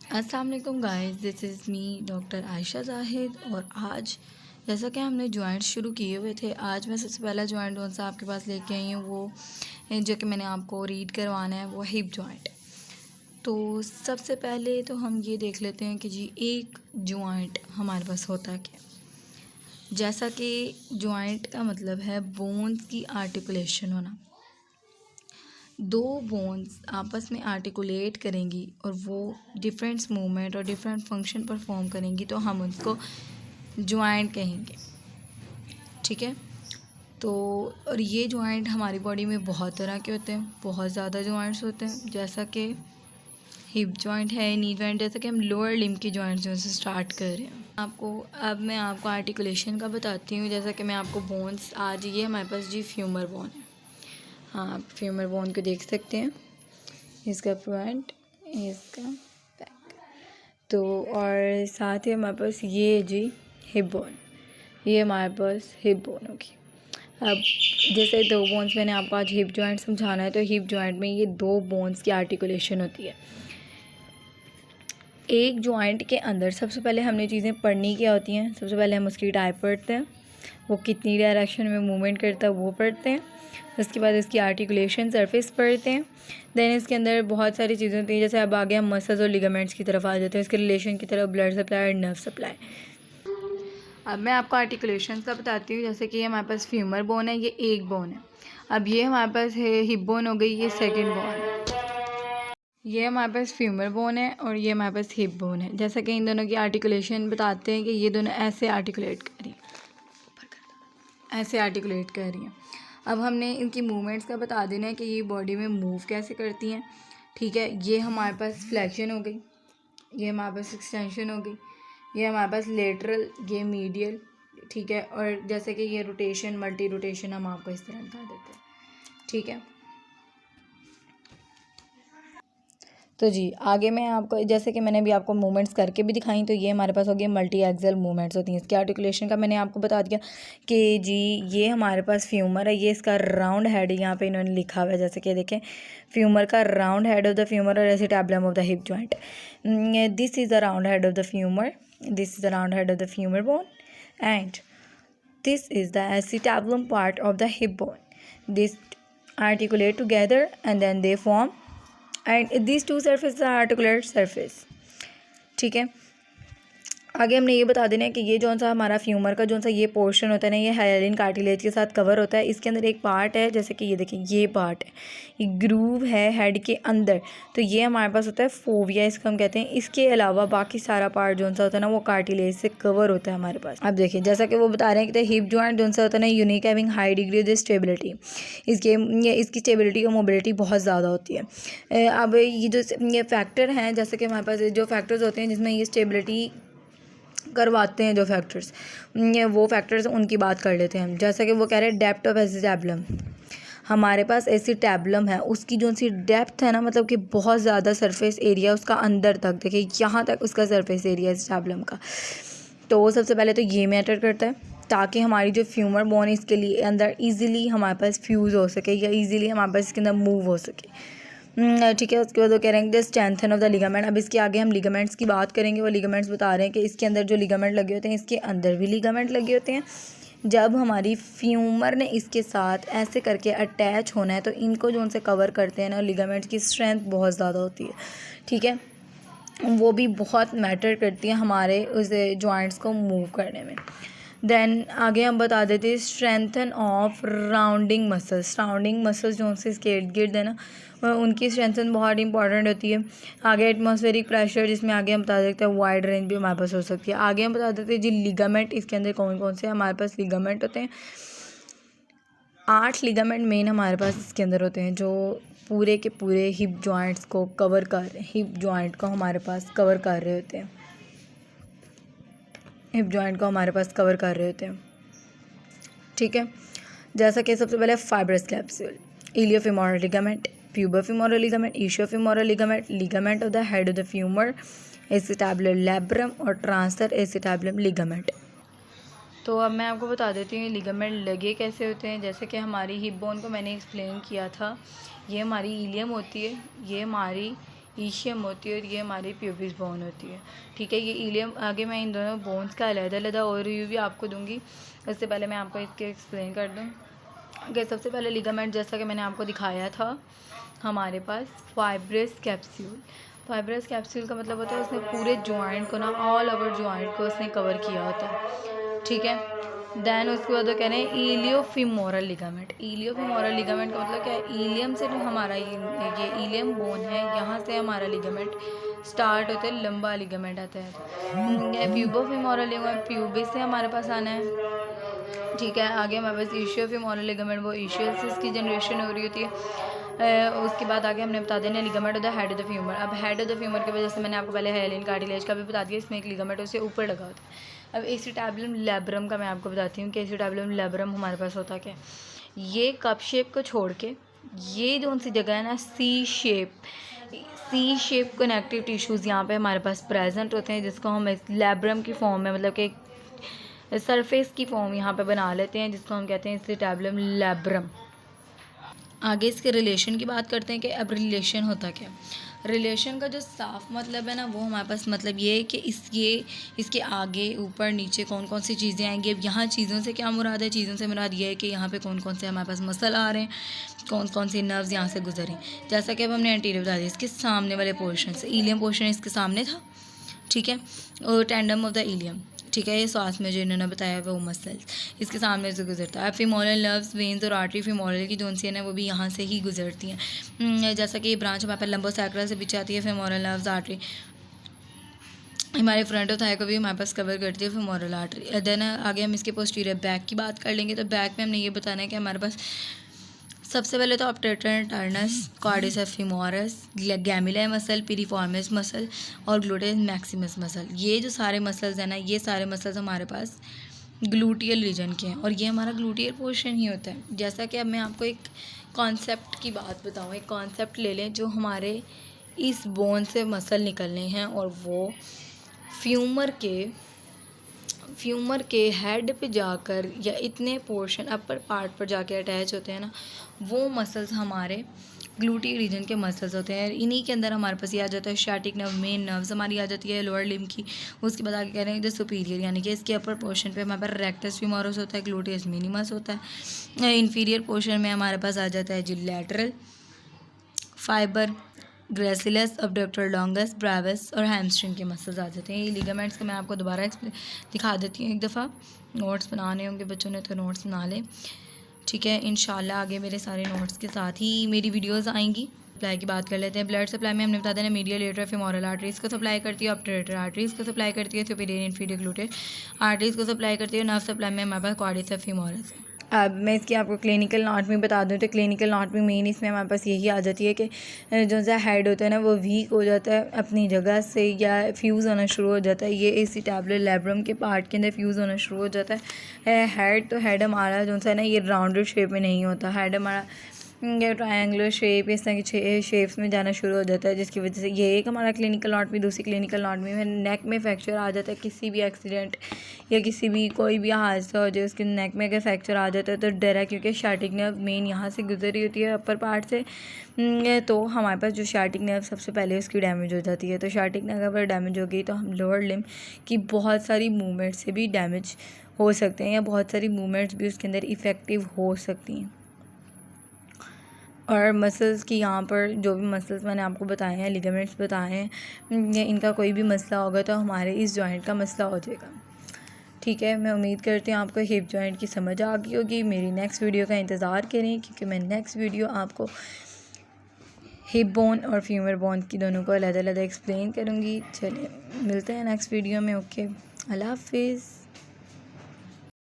अस्सलाम वालेकुम guys, this is me doctor Ayesha Zahid. और आज जैसा कि हमने जॉइंट शुरू किए हुए थे, आज मैं सबसे पहला जॉइंट कौन सा आपके पास लेके आई हूँ वो जो कि मैंने आपको रीड करवाना है वो हिप जॉइंट। तो सबसे पहले तो हम ये देख लेते हैं कि जी एक जॉइंट हमारे पास होता क्या। जैसा कि जॉइंट का मतलब है बोन्स की आर्टिकुलेशन होना। दो बोन्स आपस में आर्टिकुलेट करेंगी और वो डिफरेंट मूवमेंट और डिफरेंट फंक्शन परफॉर्म करेंगी, तो हम उसको जॉइंट कहेंगे। ठीक है। तो और ये जॉइंट हमारी बॉडी में बहुत तरह के होते हैं, बहुत ज़्यादा जॉइंट्स होते हैं, जैसा कि हिप जॉइंट है, नी जॉइंट, जैसा कि हम लोअर लिम्ब की जॉइंट्स जो से स्टार्ट कर रहे हैं। मैं आपको आर्टिकुलेशन का बताती हूँ। जैसा कि मैं आपको बोन्स, आज ये हमारे पास जी फ्यूमर बोन है। हाँ, आप फ्यूमर बोन को देख सकते हैं, इसका फ्रंट, इसका बैक। तो और साथ ही हमारे पास ये जी हिप बोन, ये हमारे पास हिप बोन होगी। अब जैसे दो बोन्स मैंने आपको आज हिप जॉइंट समझाना है, तो हिप जॉइंट में ये दो बोन्स की आर्टिकुलेशन होती है। एक जॉइंट के अंदर सबसे पहले हमने चीज़ें पढ़नी क्या होती हैं। सबसे पहले हम उसकी टाइप पढ़ते हैं, वो कितनी डायरेक्शन में मूवमेंट करता है वो पढ़ते हैं। उसके बाद इसकी आर्टिकुलेशन सरफेस पढ़ते हैं। देन इसके अंदर बहुत सारी चीज़ें होती हैं, जैसे अब आगे हम मसल्स और लिगामेंट्स की तरफ आ जाते हैं, इसके रिलेशन की तरफ, ब्लड सप्लाई और नर्व सप्लाई। अब मैं आपको आर्टिकुलेशन का बताती हूँ। जैसे कि ये हमारे पास फ्यूमर बोन है, ये एक बोन है। अब ये हमारे पास है हिप बोन हो गई, ये सेकेंड बोन है। ये हमारे पास फ्यूमर बोन है और ये हमारे पास हिप बोन है। जैसा कि इन दोनों की आर्टिकुलेशन बताते हैं कि ये दोनों ऐसे आर्टिकुलेट कर रही हैं, ऐसे आर्टिकुलेट कर रही हैं। अब हमने इनकी मूवमेंट्स का बता देना है कि ये बॉडी में मूव कैसे करती हैं। ठीक है, ये हमारे पास फ्लेक्शन हो गई, ये हमारे पास एक्सटेंशन हो गई, ये हमारे पास लेटरल, ये मीडियल। ठीक है, और जैसे कि ये रोटेशन, मल्टी रोटेशन हम आपको इस तरह बता देते हैं। ठीक है, तो जी आगे मैं आपको, जैसे कि मैंने भी आपको मूवमेंट्स करके भी दिखाई, तो ये हमारे पास हो गए मल्टी एक्सल मूवमेंट्स होती हैं। इसकी आर्टिकुलेशन का मैंने आपको बता दिया कि जी ये हमारे पास फ्यूमर है, ये इसका राउंड हेड यहाँ पे इन्होंने लिखा हुआ है। जैसे कि देखें, फ्यूमर का round head of the femur और acetabulum of the hip joint. This is the round head of the femur, this is the round head of the femur bone, and this is the acetabulum part of the hip bone. These articulate together and then they form, and these two surfaces are articulate surface. ठीक है, आगे हमने ये बता देना है कि ये जौन सा हमारा फ्यूमर का जौन सा ये पोर्शन होता है ना, ये हाइलाइन कार्टिलेज के साथ कवर होता है। इसके अंदर एक पार्ट है, जैसे कि ये देखिए, ये पार्ट है, ये ग्रूव है हेड के अंदर, तो ये हमारे पास होता है फोविया, इसको हम कहते हैं। इसके अलावा बाकी सारा पार्ट जौन सा होता है ना, वो कार्टिलेज से कवर होता है हमारे पास। अब देखिए, जैसा कि वो बता रहे हैं कि हिप जॉइंट जौन सा होता है ना, unique having high degree of stability. इसकी स्टेबिलिटी और मोबिलिटी बहुत ज़्यादा होती है। अब ये जो ये फैक्टर हैं, जैसे कि हमारे पास जो फैक्टर्स होते हैं जिसमें ये स्टेबिलिटी करवाते हैं, जो फैक्टर्स, वो फैक्टर्स उनकी बात कर लेते हैं हम। जैसा कि वो कह रहे हैं डेप्थ ऑफ एसिटाबुलम, हमारे पास एसिटाबुलम है, उसकी जो सी डेप्थ है ना, मतलब कि बहुत ज़्यादा सरफेस एरिया उसका अंदर तक, देखिए यहाँ तक उसका सरफेस एरिया एसिटाबुलम का। तो सबसे पहले तो ये मैटर करता है, ताकि हमारी जो फ्यूमर बोन है इसके लिए अंदर ईजिली हमारे पास फ्यूज़ हो सके, या ईजिली हमारे पास इसके अंदर मूव हो सके। ठीक है, उसके बाद वो कह रहे हैं the strengthen of the ligament. अब इसके आगे हम लिगामेंट्स की बात करेंगे। वो लिगामेंट्स बता रहे हैं कि इसके अंदर जो लिगामेंट लगे होते हैं, इसके अंदर भी लिगामेंट लगे होते हैं। जब हमारी फ्यूमर ने इसके साथ ऐसे करके अटैच होना है, तो इनको जो उनसे कवर करते हैं ना, लिगामेंट्स की स्ट्रेंथ बहुत ज़्यादा होती है। ठीक है, वो भी बहुत मैटर करती है हमारे उस जॉइंट्स को मूव करने में। देन आगे हम बता देते हैं strengthen of rounding muscles. Rounding muscles जो उनसे इसके इर्द गिर्द है ना, उनकी स्ट्रेंथन बहुत इंपॉर्टेंट होती है। आगे एटमॉस्फेरिक प्रेशर, जिसमें आगे हम बता देते हैं वाइड रेंज भी हमारे पास हो सकती है। आगे हम बता देते हैं जी लिगामेंट, इसके अंदर कौन कौन से हमारे पास लिगामेंट होते हैं। 8 लिगामेंट मेन हमारे पास इसके अंदर होते हैं, जो पूरे के पूरे हिप जॉइंट्स को कवर कर रहे हैं, हिप जॉइंट को हमारे पास कवर कर रहे होते हैं, हिप जॉइंट को हमारे पास कवर कर रहे होते हैं। ठीक है, जैसा कि सबसे पहले fibrous capsule, iliofemoral ligament, pubofemoral ligament, ischiofemoral ligament, ligament of the head of the femur, acetabular labrum और ट्रांसर एसिटाबुलम लिगामेंट। तो अब मैं आपको बता देती हूँ लिगामेंट लगे कैसे होते हैं। जैसे कि हमारी हिप बोन को मैंने एक्सप्लेन किया था, ये हमारी इलियम होती है, ये हमारी ईशियम होती है और ये हमारी प्यूबिस बोन होती है। ठीक है, ये इलियम। आगे मैं इन दोनों बोन्स का अलग-अलग ओवरव्यू भी आपको दूंगी। उससे पहले मैं आपको इसके एक्सप्लेन कर दूँ कि सबसे पहले लिगामेंट, जैसा कि मैंने आपको दिखाया था, हमारे पास फाइब्रस कैप्सूल। फाइब्रस कैप्सूल का मतलब होता है उसने पूरे जॉइंट को ना, ऑल ओवर जॉइंट को उसने कवर किया होता है। ठीक है, देन उसके बाद वो कह रहे हैं इलियोफिमोरल लिगामेंट। इलियोफिमोरल लिगामेंट का मतलब क्या है? इलियम से जो हमारा ये इलियम बोन है, यहाँ से हमारा लिगामेंट स्टार्ट होता है, लंबा लिगामेंट आता है। प्यूबोफिमोरल लिगामेंट प्यूबिस से हमारे पास आना है। ठीक है, आगे हमारे पास इशियोफिमोरल लिगामेंट, वो इशियल से इसकी जनरेशन हो रही होती है। उसके बाद आगे हमने बता देना लिगामेंट होता है हेड ऑफ द फ्यूमर। अब हेड ऑफ द फ्यूमर की वजह से मैंने आपको पहले हाइलिन कार्टिलेज का भी बता दिया, इसमें एक लिगामेंट उससे ऊपर लगा होता है। अब एसिटाबुलम लैब्रम का मैं आपको बताती हूँ कि एसिटाबुलम लैब्रम हमारे पास होता क्या है। ये कप शेप को छोड़ के ये जो सी जगह है ना, सी शेप कनेक्टिव टिश्यूज़ यहाँ पे हमारे पास प्रेजेंट होते हैं, जिसको हम लैब्रम की फॉर्म में, मतलब कि सरफेस की फॉर्म यहाँ पे बना लेते हैं, जिसको हम कहते हैं एसिटाबुलम लैब्रम। आगे इसके रिलेशन की बात करते हैं कि अब रिलेशन होता क्या। रिलेशन का जो साफ मतलब है ना, वो हमारे पास मतलब ये है कि इसके आगे ऊपर नीचे कौन कौन सी चीज़ें आएंगी। अब यहाँ चीज़ों से क्या मुराद है? चीज़ों से मुराद ये है कि यहाँ पे कौन कौन से हमारे पास मसल आ रहे हैं, कौन कौन सी नर्व्स यहाँ से गुजरें। जैसा कि अब हमने एंटीरियर बता दिया, इसके सामने वाले पोर्शन से, इलियम पोर्शन इसके सामने था। ठीक है, और टेंडम ऑफ द इलियम। ठीक है, ये सांस में जो इन्होंने बताया वो मसल्स इसके सामने से गुजरता है। फीमोरल नर्व्स, वेन्स और आर्टरी फीमोरल की जोन सी है ना, वो भी यहाँ से ही गुजरती हैं। जैसा कि ये ब्रांच हमारे पास लंबोसैक्रा से पीछे आती है। फीमोरल नर्व्स, आर्टरी हमारे फ्रंट ऑफ थाई को भी हमारे पास कवर करती है फीमोरल आर्टरी। देन आगे हम इसके पोस्टीरियर बैक की बात कर लेंगे। तो बैक में हमने ये बताना है कि हमारे पास सबसे पहले तो obturator internus, quadriceps femoris, gemelli muscle, piriformis muscle और ग्लूटेस मैक्सिमस मसल। ये जो सारे मसल्स हैं ना, ये सारे मसल्स हमारे पास ग्लूटियल रीजन के हैं और ये हमारा ग्लूटियल पोर्शन ही होता है। जैसा कि अब मैं आपको एक कॉन्सेप्ट की बात बताऊँ, एक कॉन्सेप्ट ले लें जो हमारे इस बोन से मसल निकलने हैं और वो फ्यूमर के हेड पे जाकर या इतने पोर्शन अपर पार्ट पर जाके अटैच होते हैं ना, वो मसल्स हमारे ग्लूटी रीजन के मसल्स होते हैं। इन्हीं के अंदर हमारे पास ये आ जाता है शाटिक नर्व, मेन नर्व्स हमारी आ जाती है लोअर लिम्ब की। उसके बाद आगे कह रहे हैं जो सुपीरियर, यानी कि इसके अपर पोर्शन पे हमारे पास रेक्टस फीमोरस होता है, ग्लूटियस मिनिमस होता है। इंफीरियर पोर्शन में हमारे पास आ जाता है जो lateral fibre, gracilis, abductor longus, brevis और हैमस्ट्रिंग के मसल्स आ जाते हैं। ये लिगामेंट्स का मैं आपको दोबारा दिखा देती हूँ एक दफ़ा। नोट्स बनाने होंगे बच्चों ने तो नोट्स बना लें। ठीक है, इंशाल्लाह आगे मेरे सारे नोट्स के साथ ही मेरी वीडियोस आएंगी। सप्लाई की बात कर लेते हैं। ब्लड सप्लाई में हमने बता देना मीडियल लेटरल फीमोरल आर्टरीज़ को सप्लाई करती है, ऑब्टेटर आर्टरीज़ को सप्लाई करती है, सुपीरियर इंफीरियर ग्लूटेड आर्टरीज़ को सप्लाई करती है। नर्व सप्लाई में हमारे पास क्वाड्रिसेप्स फीमोरस। अब मैं इसकी आपको क्लिनिकल एनाटॉमी बता दूँ तो क्लिनिकल एनाटॉमी मेन इसमें हमारे पास यही आ जाती है कि जो सा हेड होता है ना, वो वीक हो जाता है अपनी जगह से या फ्यूज़ होना शुरू हो जाता है। ये एसिटाबुलम लैब्रम के पार्ट के अंदर फ्यूज़ होना शुरू हो जाता है। हेड हमारा जो सा है ना, ये राउंडेड शेप में नहीं होता। हेड हमारा ट्रायंगुलर शेप, इस तरह की शेप्स में जाना शुरू हो जाता है, जिसकी वजह से ये एक हमारा क्लिनिकल एनाटॉमी। दूसरी क्लिनिकल एनाटॉमी में नेक में फ्रैक्चर आ जाता है, किसी भी एक्सीडेंट या किसी भी कोई भी हादसा हो जाए उसके नेक में अगर फ्रैक्चर आ जाता है तो डर है, क्योंकि शाटिक नर्व मेन यहाँ से गुजर रही होती है अपर पार्ट से। तो हमारे पास जो शाटिक नर्व सबसे पहले उसकी डैमेज हो जाती है। तो शाटिक नर्व अगर डैमेज हो गई तो हम लोअर लिम्ब की बहुत सारी मूवमेंट से भी डैमेज हो सकते हैं या बहुत सारी मूवमेंट्स भी उसके अंदर इफ़ेक्टिव हो सकती हैं। और मसल्स की यहाँ पर जो भी मसल्स मैंने आपको बताए हैं, लिगामेंट्स बताए हैं, इनका कोई भी मसला होगा तो हमारे इस जॉइंट का मसला हो जाएगा। ठीक है, मैं उम्मीद करती हूँ आपको हिप जॉइंट की समझ आ गई होगी। मेरी नेक्स्ट वीडियो का इंतज़ार करें, क्योंकि मैं नेक्स्ट वीडियो आपको हिप बोन और फ्यूमर बोन की दोनों को अलग अलग एक्सप्लेन करूँगी। चलिए मिलते हैं नेक्स्ट वीडियो में। ओके, अल्लाह हाफिज़।